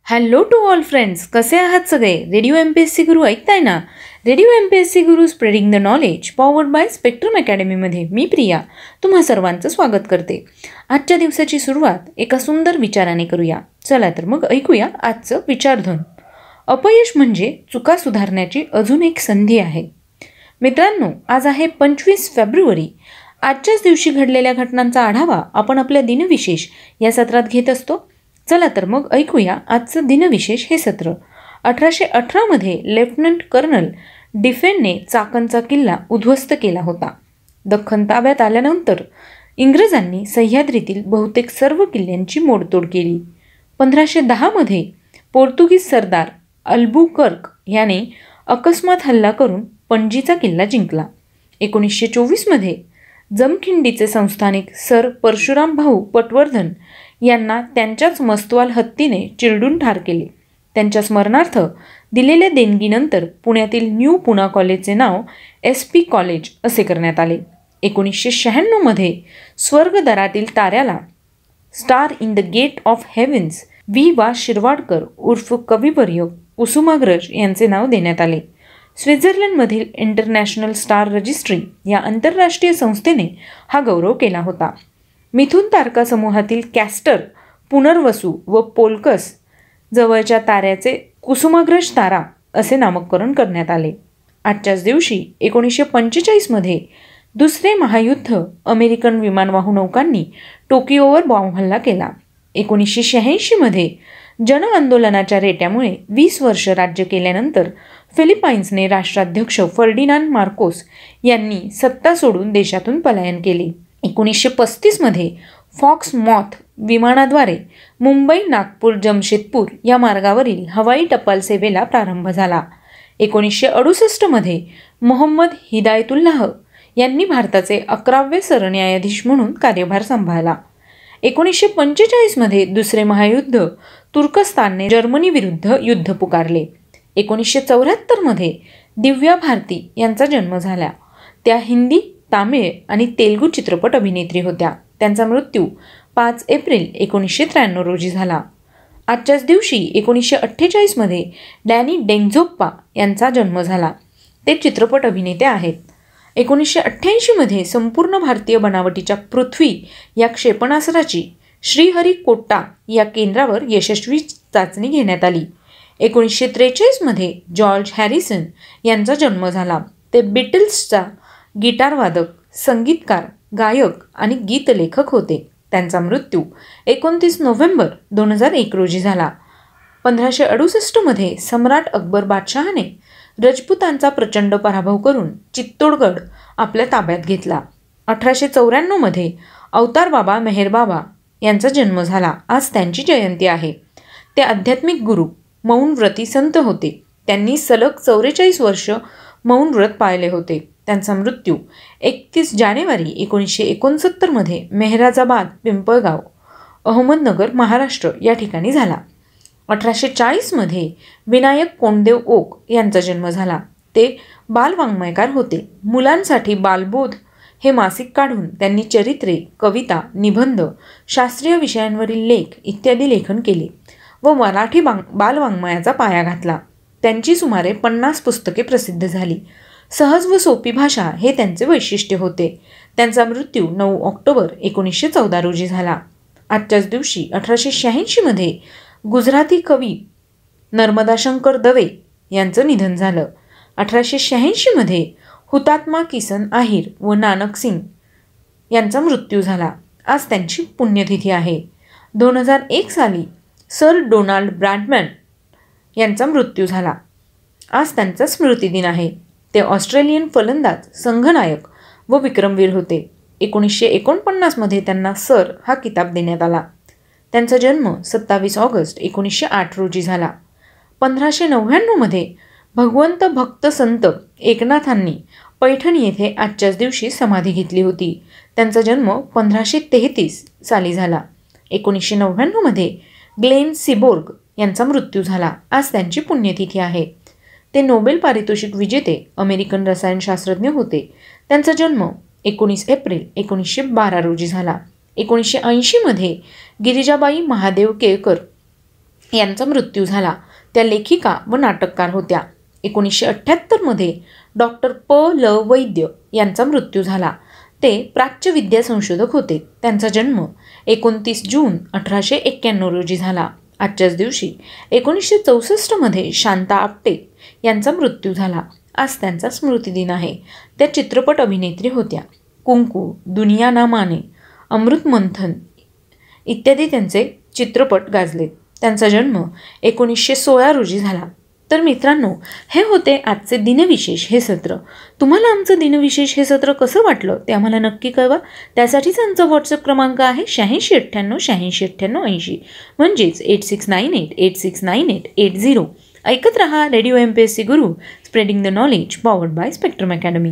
Hello to all friends, कसे आहात सगळे? रेडिओ MPSC गुरु ऐकताय ना? Radio MPSC Guru spreading the knowledge powered by spectrum अकॅडमीमध्ये मी प्रिया तुम्हा सर्वांचं स्वागत करते. आजच्या दिवसाची सुरुवात एका सुंदर विचाराने करूया. चला तर मग ऐकूया आजचं विचारधन. अपयश म्हणजे चुका सुधारण्याची अजून एक संधी आहे. मित्रांनो, आज आहे 25 फेब्रुवारी. आजच्याच दिवशी घडलेल्या घटनांचा आढावा आपण आपल्या दिनविशेष या सत्रात घेत असतो. चला तर मग ऐकूया आजचं दिनविशेष हे सत्र. 1818मध्ये लेफ्टनंट कर्नल डिफेनने चाकणचा किल्ला उद्ध्वस्त केला होता. दख्खन ताब्यात आल्यानंतर इंग्रजांनी सह्याद्रीतील बहुतेक सर्व किल्ल्यांची मोडतोड केली. 1510मध्ये पोर्तुगीज सरदार अल्बुकर्क याने अकस्मात हल्ला करून पणजीचा किल्ला जिंकला. 1924मध्ये जमखिंडीचे संस्थानिक सर परशुराम भाऊ पटवर्धन यांना त्यांच्याच मस्तवाल हत्तीने चिरडून ठार केले. त्यांच्या स्मरणार्थ दिलेल्या देणगीनंतर पुण्यातील न्यू पुणा कॉलेजचे नाव SP कॉलेज असे करण्यात आले. 1996मध्ये स्वर्गदरातील ताऱ्याला star in the gate of heavens V.वा शिरवाडकर उर्फ कविवर्य कुसुमाग्रज यांचे नाव देण्यात आले. स्वित्झर्लंडमधील इंटरनॅशनल स्टार रजिस्ट्री या आंतरराष्ट्रीय संस्थेने हा गौरव केला होता. मिथुन तारका समूहातील कॅस्टर, पुनर्वसू व पोलकस जवळच्या ताऱ्याचे कुसुमाग्रज तारा असे नामकरण करण्यात आले. आजच्याच दिवशी 1945मध्ये दुसरे महायुद्ध अमेरिकन विमानवाहू नौकांनी टोकियोवर बॉम्बहल्ला केला. 1986मध्ये जन आंदोलनाच्या रेट्यामुळे 20 वर्ष राज्य केल्यानंतर फिलिपाईन्सने राष्ट्राध्यक्ष फर्डिनांड मार्कोस यांनी सत्ता सोडून देशातून पलायन केले. 1935मध्ये फॉक्स मॉथ विमानाद्वारे मुंबई, नागपूर, जमशेदपूर या मार्गावरील हवाई टपाल सेवेला प्रारंभ झाला. 1968मध्ये मोहम्मद हिदायतुल्लाह यांनी भारताचे 11वे सरन्यायाधीश म्हणून कार्यभार सांभाळला. 1945मध्ये दुसरे महायुद्ध तुर्कस्तानने जर्मनी विरुद्ध युद्ध पुकारले. 1974मध्ये दिव्या भारती यांचा जन्म झाला. त्या हिंदी, तामिळ आणि तेलुगू चित्रपट अभिनेत्री होत्या. त्यांचा मृत्यू 5 एप्रिल 1993 रोजी झाला. आजच्याच दिवशी 1948मध्ये डॅनी डेंझोप्पा यांचा जन्म झाला. ते चित्रपट अभिनेते आहेत. 1988मध्ये संपूर्ण भारतीय बनावटीच्या पृथ्वी या क्षेपणास्त्राची श्रीहरिकोटा या केंद्रावर यशस्वी चाचणी घेण्यात आली. 1943मध्ये जॉर्ज हॅरिसन यांचा जन्म झाला. ते बीटल्सचा गिटारवादक, संगीतकार, गायक आणि गीतलेखक होते. त्यांचा मृत्यू 29 नोव्हेंबर 2001 रोजी झाला. 1568मध्ये सम्राट अकबर बादशहाने रजपुतांचा प्रचंड पराभव करून चित्तोडगड आपल्या ताब्यात घेतला. 1894मध्ये अवतार बाबा मेहर बाबा यांचा जन्म झाला. आज त्यांची जयंती आहे. ते आध्यात्मिक गुरु, मौन व्रती संत होते. त्यांनी सलग 44 वर्ष मौन व्रत पाळले होते. त्यांचा मृत्यू 31 जानेवारी 1969मध्ये मेहराजाबाद, पिंपळगाव, अहमदनगर, महाराष्ट्र या ठिकाणी झाला. 1840मध्ये विनायक कोंडदेव ओक यांचा जन्म झाला. ते बालवाङ्मयकार होते. मुलांसाठी बालबोध हे मासिक काढून त्यांनी चरित्रे, कविता, निबंध, शास्त्रीय विषयांवरील लेख इत्यादी लेखन केले व मराठी बालवाङ्मयाचा पाया घातला. त्यांची सुमारे 50 पुस्तके प्रसिद्ध झाली. सहज व सोपी भाषा हे त्यांचे वैशिष्ट्य होते. त्यांचा मृत्यू 9 ऑक्टोबर 1914 रोजी झाला. आजच्याच दिवशी 1886मध्ये गुजराती कवी नर्मदाशंकर दवे यांचं निधन झालं. 1886मध्ये हुतात्मा किसन आहिर व नानक सिंग यांचा मृत्यू झाला. आज त्यांची पुण्यतिथी आहे. 2001 साली सर डोनाल्ड ब्रॅडमॅन यांचा मृत्यू झाला. आज त्यांचा स्मृतिदिन आहे. ते ऑस्ट्रेलियन फलंदाज, संघनायक व विक्रमवीर होते. 1949मध्ये त्यांना सर हा किताब देण्यात आला. त्यांचा जन्म 27 ऑगस्ट 1908 रोजी झाला. 1599मध्ये भगवंत भक्त संत एकनाथांनी पैठण येथे आजच्याच दिवशी समाधी घेतली होती. त्यांचा जन्म 1533 साली झाला. 1999मध्ये ग्लेन सीबोर्ग यांचा मृत्यू झाला. आज त्यांची पुण्यतिथी आहे. ते नोबेल पारितोषिक विजेते अमेरिकन रसायनशास्त्रज्ञ होते. त्यांचा जन्म 19 एप्रिल 1912 रोजी झाला. 1980मध्ये गिरिजाबाई महादेव केळकर यांचा मृत्यू झाला. त्या लेखिका व नाटककार होत्या. 1978मध्ये डॉक्टर ल वैद्य यांचा मृत्यू झाला. ते प्राच्यविद्या संशोधक होते. त्यांचा जन्म 29 जून 1891 रोजी झाला. आजच्याच दिवशी 1964मध्ये शांता आपटे यांचा मृत्यू झाला. आज त्यांचा स्मृतिदिन आहे. त्या चित्रपट अभिनेत्री होत्या. कुंकू, दुनिया ना माने, अमृत मंथन इत्यादी त्यांचे चित्रपट गाजलेत. त्यांचा जन्म 1916 रोजी झाला. तर मित्रांनो, हे होते आजचे दिनविशेष हे सत्र. तुम्हाला आमचं दिनविशेष हे सत्र कसं वाटलं ते आम्हाला नक्की कळवा. त्यासाठीच आमचा व्हॉट्सअप क्रमांक आहे 8698 म्हणजेच 8698869880. ऐकत रहा radio MPSC Guru, spreading the knowledge, powered by spectrum academy.